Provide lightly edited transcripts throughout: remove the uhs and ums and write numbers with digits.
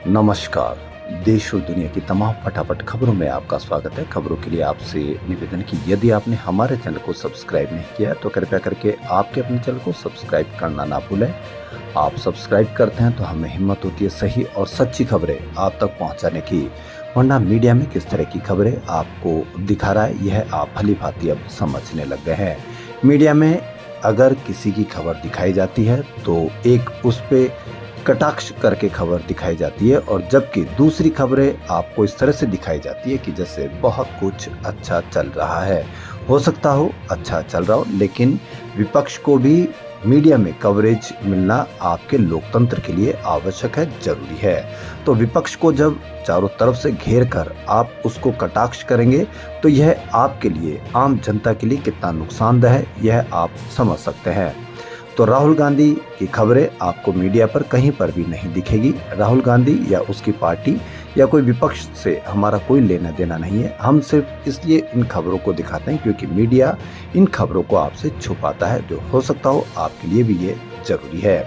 नमस्कार। देश और दुनिया की तमाम फटाफट खबरों में आपका स्वागत है। खबरों के लिए आपसे निवेदन कि यदि आपने हमारे चैनल को सब्सक्राइब नहीं किया तो कृपया करके आपके अपने चैनल को सब्सक्राइब करना ना भूलें। आप सब्सक्राइब करते हैं तो हमें हिम्मत होती है सही और सच्ची खबरें आप तक पहुंचाने की। वरना मीडिया में किस तरह की खबरें आपको दिखा रहा है यह आप भली भांति अब समझने लग गए हैं। मीडिया में अगर किसी की खबर दिखाई जाती है तो एक उस पे कटाक्ष करके खबर दिखाई जाती है, और जबकि दूसरी खबरें आपको इस तरह से दिखाई जाती है कि जैसे बहुत कुछ अच्छा चल रहा है। हो सकता हो अच्छा चल रहा हो, लेकिन विपक्ष को भी मीडिया में कवरेज मिलना आपके लोकतंत्र के लिए आवश्यक है, जरूरी है। तो विपक्ष को जब चारों तरफ से घेर कर आप उसको कटाक्ष करेंगे तो यह आपके लिए, आम जनता के लिए कितना नुकसानदेह है यह आप समझ सकते हैं। तो राहुल गांधी की खबरें आपको मीडिया पर कहीं पर भी नहीं दिखेगी। राहुल गांधी या उसकी पार्टी या कोई विपक्ष से हमारा कोई लेना देना नहीं है। हम सिर्फ इसलिए इन खबरों को दिखाते हैं क्योंकि मीडिया इन खबरों को आपसे छुपाता है, जो हो सकता हो आपके लिए भी ये जरूरी है।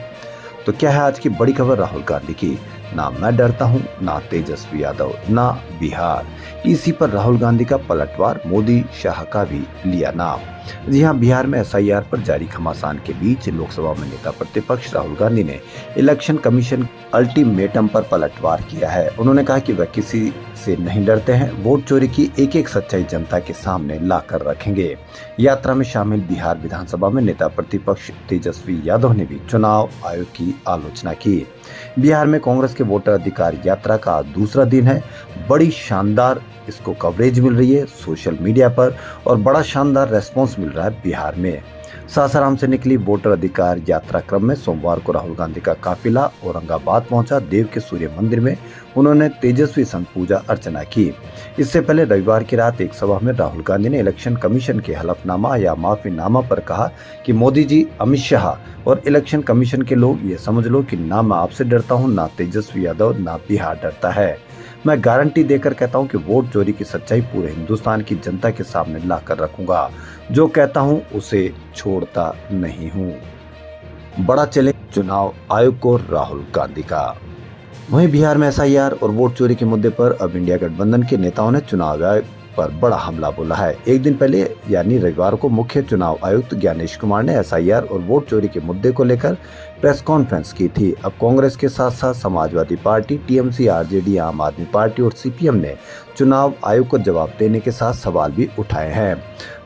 तो क्या है आज की बड़ी खबर राहुल गांधी की? ना मैं डरता हूं, ना तेजस्वी यादव, ना बिहार। इसी पर राहुल गांधी का पलटवार, मोदी शाह का भी लिया नाम। जी हां, बिहार में एसआईआर पर जारी घमासान के बीच लोकसभा में नेता प्रतिपक्ष राहुल गांधी ने इलेक्शन कमीशन अल्टीमेटम पर पलटवार किया है। उन्होंने कहा कि वह किसी से नहीं डरते हैं, वोट चोरी की एक एक सच्चाई जनता के सामने लाकर रखेंगे। यात्रा में शामिल बिहार विधानसभा में नेता प्रतिपक्ष तेजस्वी यादव ने भी चुनाव आयोग की आलोचना की। बिहार में कांग्रेस के वोटर अधिकार यात्रा का दूसरा दिन है। बड़ी शानदार इसको कवरेज मिल रही है सोशल मीडिया पर, और बड़ा शानदार रेस्पॉन्स मिल रहा है बिहार में। सासाराम से निकली वोटर अधिकार यात्रा क्रम में सोमवार को राहुल गांधी का काफिला औरंगाबाद पहुंचा। देव के सूर्य मंदिर में उन्होंने तेजस्वी संग पूजा अर्चना की। इससे पहले रविवार की रात एक सभा में राहुल गांधी ने इलेक्शन कमीशन के हलफनामा या माफीनामा पर कहा कि मोदी जी, अमित शाह और इलेक्शन कमीशन के लोग ये समझ लो कि ना मैं आपसे डरता हूँ, ना तेजस्वी यादव, ना बिहार डरता है। मैं गारंटी देकर कहता हूं कि वोट चोरी की सच्चाई पूरे हिंदुस्तान की जनता के सामने लाकर रखूंगा। जो कहता हूं उसे छोड़ता नहीं हूं। बड़ा चैलेंज चुनाव आयोग को राहुल गांधी का। वहीं बिहार में एसआईआर और वोट चोरी के मुद्दे पर अब इंडिया गठबंधन के नेताओं ने चुनाव आयोग पर बड़ा हमला बोला है। एक दिन पहले यानी रविवार को मुख्य चुनाव आयुक्त ज्ञानेश कुमार ने एसआईआर और वोट चोरी के मुद्दे को लेकर प्रेस कॉन्फ्रेंस की थी। अब कांग्रेस के साथ साथ समाजवादी पार्टी, टीएमसी, आरजेडी, आम आदमी पार्टी और सीपीएम ने चुनाव आयोग को जवाब देने के साथ सवाल भी उठाए हैं।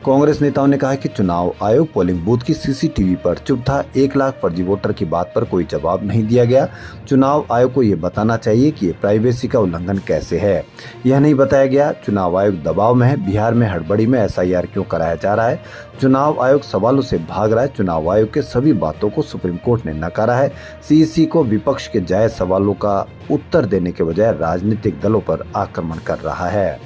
कांग्रेस नेताओं ने कहा कि चुनाव आयोग पोलिंग बूथ की सीसीटीवी पर चुप था। 1 लाख फर्जी वोटर की बात पर कोई जवाब नहीं दिया गया। चुनाव आयोग को ये बताना चाहिए कि ये प्राइवेसी का उल्लंघन कैसे है, यह नहीं बताया गया। चुनाव आयोग दबाव में है। बिहार में हड़बड़ी में एसआईआर क्यों कराया जा रहा है? चुनाव आयोग सवालों से भाग रहा है। चुनाव आयोग के सभी बातों को सुप्रीम कोर्ट ने नकारा है। सीईसी को विपक्ष के जायज सवालों का उत्तर देने के बजाय राजनीतिक दलों पर आक्रमण कर रहा है।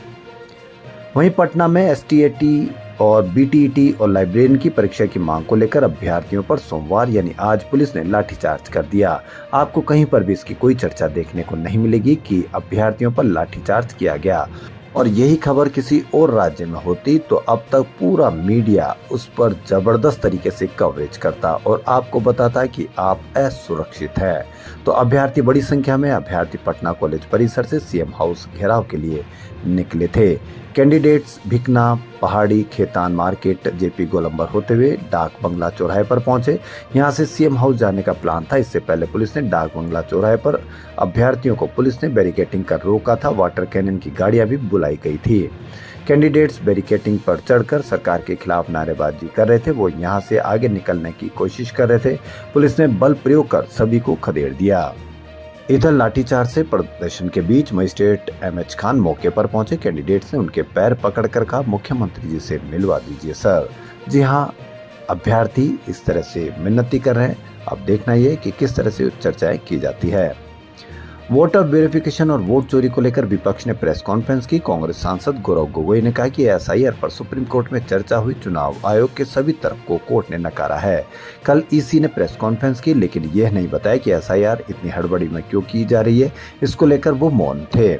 वहीं पटना में एसटीएटी और बीटीईटी और लाइब्रेरियन की परीक्षा की मांग को लेकर अभ्यर्थियों पर सोमवार यानी आज पुलिस ने लाठीचार्ज कर दिया। आपको कहीं पर भी इसकी कोई चर्चा देखने को नहीं मिलेगी कि अभ्यर्थियों पर लाठीचार्ज किया गया। और यही खबर किसी और राज्य में होती तो अब तक पूरा मीडिया उस पर जबरदस्त तरीके से कवरेज करता और आपको बताता कि आप असुरक्षित है। तो अभ्यर्थी बड़ी संख्या में अभ्यर्थी पटना कॉलेज परिसर से सीएम हाउस घेराव के लिए निकले थे। कैंडिडेट्स भिकना, पहाड़ी, खेतान मार्केट, जेपी गोलंबर होते हुए डाक बंगला चौराहे पर पहुंचे। यहां से सीएम हाउस जाने का प्लान था। इससे पहले पुलिस ने डाक बंगला चौराहे पर अभ्यर्थियों को पुलिस ने बैरिकेटिंग कर रोका था। वाटर कैनन की गाड़ियां भी बुलाई गई थी। कैंडिडेट्स बैरिकेटिंग पर चढ़कर सरकार के खिलाफ नारेबाजी कर रहे थे। वो यहां से आगे निकलने की कोशिश कर रहे थे। पुलिस ने बल प्रयोग कर सभी को खदेड़ दिया। इधर लाठीचार्ज से प्रदर्शन के बीच मजिस्ट्रेट एमएच खान मौके पर पहुंचे। कैंडिडेट्स ने उनके पैर पकड़कर कहा, मुख्यमंत्री जी से मिलवा दीजिए सर। जी हां, अभ्यर्थी इस तरह से मिन्नती कर रहे हैं। अब देखना यह कि किस तरह से चर्चाएं की जाती है। वोटर वेरिफिकेशन और वोट चोरी को लेकर विपक्ष ने प्रेस कॉन्फ्रेंस की। कांग्रेस सांसद गौरव गोगोई ने कहा कि एसआईआर पर सुप्रीम कोर्ट में चर्चा हुई। चुनाव आयोग के सभी तरफ को कोर्ट ने नकारा है। कल ईसी ने प्रेस कॉन्फ्रेंस की, लेकिन यह नहीं बताया कि एसआईआर इतनी हड़बड़ी में क्यों की जा रही है। इसको लेकर वो मौन थे।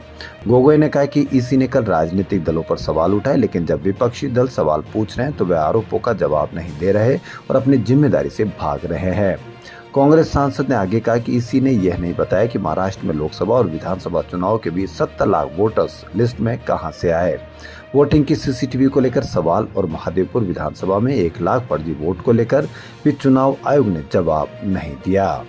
गोगोई ने कहा कि ईसी ने कल राजनीतिक दलों पर सवाल उठाए, लेकिन जब विपक्षी दल सवाल पूछ रहे हैं तो वे आरोपों का जवाब नहीं दे रहे और अपनी जिम्मेदारी से भाग रहे हैं। कांग्रेस सांसद ने आगे कहा कि इसी ने यह नहीं बताया कि महाराष्ट्र में लोकसभा और विधानसभा चुनाव के बीच 70 लाख वोटर्स लिस्ट में कहां से आए। वोटिंग की सीसीटीवी को लेकर सवाल और महादेवपुर विधानसभा में 1 लाख फर्जी वोट को लेकर भी चुनाव आयोग ने जवाब नहीं दिया।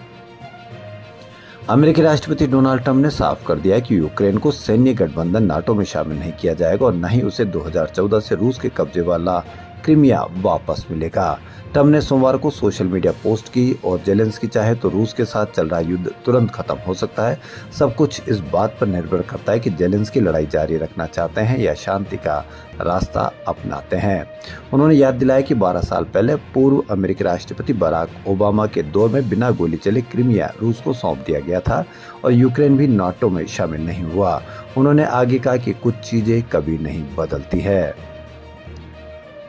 अमेरिकी राष्ट्रपति डोनाल्ड ट्रंप ने साफ कर दिया कि यूक्रेन को सैन्य गठबंधन नाटो में शामिल नहीं किया जाएगा और न ही उसे 2014 से रूस के कब्जे वाला क्रीमिया वापस मिलेगा। ट्रंप ने सोमवार को सोशल मीडिया पोस्ट की और जेलेंस्की चाहे तो रूस के साथ चल रहा युद्ध तुरंत खत्म हो सकता है। सब कुछ इस बात पर निर्भर करता है कि जेलेंस्की लड़ाई जारी रखना चाहते हैं या शांति का रास्ता अपनाते हैं। उन्होंने याद दिलाया कि 12 साल पहले पूर्व अमेरिकी राष्ट्रपति बराक ओबामा के दौर में बिना गोली चले क्रीमिया रूस को सौंप दिया गया था और यूक्रेन भी नाटो में शामिल नहीं हुआ। उन्होंने आगे कहा कि कुछ चीजें कभी नहीं बदलती है।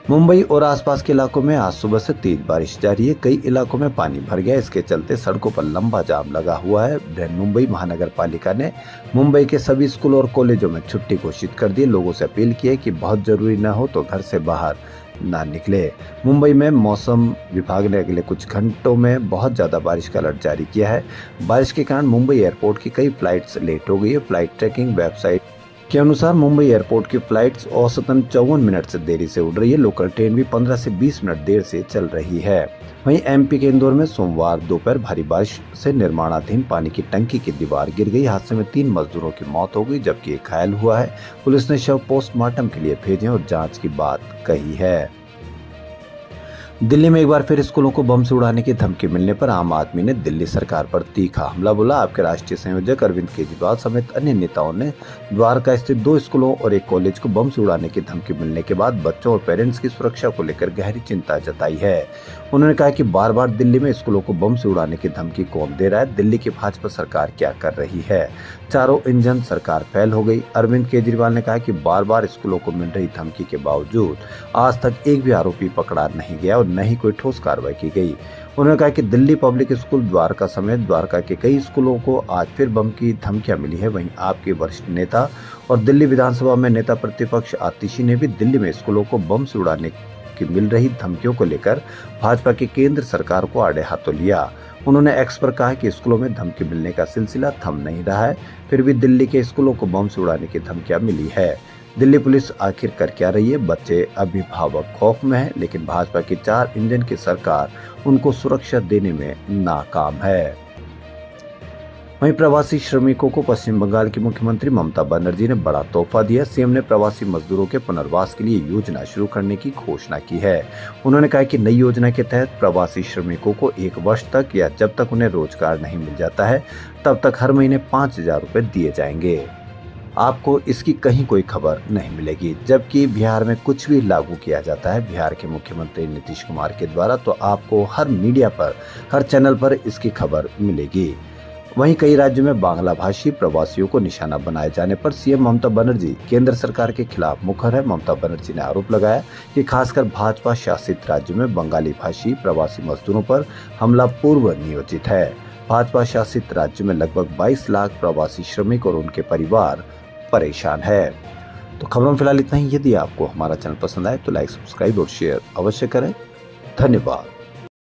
मुंबई और आसपास के इलाकों में आज सुबह से तेज बारिश जारी है। कई इलाकों में पानी भर गया। इसके चलते सड़कों पर लंबा जाम लगा हुआ है। बृहन्मुंबई महानगर पालिका ने मुंबई के सभी स्कूलों और कॉलेजों में छुट्टी घोषित कर दी। लोगों से अपील की है कि बहुत जरूरी न हो तो घर से बाहर ना निकले। मुंबई में मौसम विभाग ने अगले कुछ घंटों में बहुत ज्यादा बारिश का अलर्ट जारी किया है। बारिश के कारण मुंबई एयरपोर्ट की कई फ्लाइट्स लेट हो गई है। फ्लाइट ट्रैकिंग वेबसाइट के अनुसार मुंबई एयरपोर्ट की फ्लाइट्स औसतन 54 मिनट से देरी से उड़ रही है। लोकल ट्रेन भी 15 से 20 मिनट देर से चल रही है। वहीं एमपी के इंदौर में सोमवार दोपहर भारी बारिश से निर्माणाधीन पानी की टंकी की दीवार गिर गई। हादसे में 3 मजदूरों की मौत हो गई जबकि एक घायल हुआ है। पुलिस ने शव पोस्टमार्टम के लिए भेजे और जाँच की बात कही है। दिल्ली में एक बार फिर स्कूलों को बम से उड़ाने की धमकी मिलने पर आम आदमी ने दिल्ली सरकार पर तीखा हमला बोला। आपके राष्ट्रीय संयोजक अरविंद केजरीवाल समेत अन्य नेताओं ने द्वारका स्थित 2 स्कूलों और एक कॉलेज को बम से उड़ाने की धमकी मिलने के बाद बच्चों और पेरेंट्स की सुरक्षा को लेकर गहरी चिंता जताई है। उन्होंने कहा कि बार बार दिल्ली में स्कूलों को बम से उड़ाने की धमकी कौन दे रहा है, दिल्ली की भाजपा सरकार क्या कर रही है। चारों इंजन सरकार फेल हो गई। अरविंद केजरीवाल ने कहा कि बार बार स्कूलों को मिल रही धमकी के बावजूद आज तक एक भी आरोपी पकड़ा नहीं गया और न ही कोई ठोस कार्रवाई की गई। उन्होंने कहा कि दिल्ली पब्लिक स्कूल द्वारका समेत द्वारका के कई स्कूलों को आज फिर बम की धमकियां मिली है। वहीं आपके वरिष्ठ नेता और दिल्ली विधानसभा में नेता प्रतिपक्ष आतिशी ने भी दिल्ली में स्कूलों को बम से उड़ाने की मिल रही धमकियों को लेकर भाजपा की केंद्र सरकार को आड़े हाथों लिया। उन्होंने एक्स पर कहा कि स्कूलों में धमकी मिलने का सिलसिला थम नहीं रहा है, फिर भी दिल्ली के स्कूलों को बम से उड़ाने की धमकियां मिली है। दिल्ली पुलिस आखिर कर क्या रही है? बच्चे अभिभावक खौफ में हैं, लेकिन भाजपा की 4 इंजन की सरकार उनको सुरक्षा देने में नाकाम है। वहीं प्रवासी श्रमिकों को पश्चिम बंगाल की मुख्यमंत्री ममता बनर्जी ने बड़ा तोहफा दिया। सीएम ने प्रवासी मजदूरों के पुनर्वास के लिए योजना शुरू करने की घोषणा की है। उन्होंने कहा कि नई योजना के तहत प्रवासी श्रमिकों को 1 वर्ष तक या जब तक उन्हें रोजगार नहीं मिल जाता है तब तक हर महीने 5,000 रुपए दिए जाएंगे। आपको इसकी कहीं कोई खबर नहीं मिलेगी। जबकि बिहार में कुछ भी लागू किया जाता है बिहार के मुख्यमंत्री नीतीश कुमार के द्वारा, तो आपको हर मीडिया पर, हर चैनल पर इसकी खबर मिलेगी। वहीं कई राज्यों में बांग्ला भाषी प्रवासियों को निशाना बनाए जाने पर सीएम ममता बनर्जी केंद्र सरकार के खिलाफ मुखर है। ममता बनर्जी ने आरोप लगाया कि खासकर भाजपा शासित राज्यों में बंगाली भाषी प्रवासी मजदूरों पर हमला पूर्व नियोजित है। भाजपा शासित राज्य में लगभग 22 लाख प्रवासी श्रमिक और उनके परिवार परेशान है। तो खबरों में फिलहाल इतना ही। यदि आपको हमारा चैनल पसंद आए तो लाइक, सब्सक्राइब और शेयर अवश्य करें। धन्यवाद।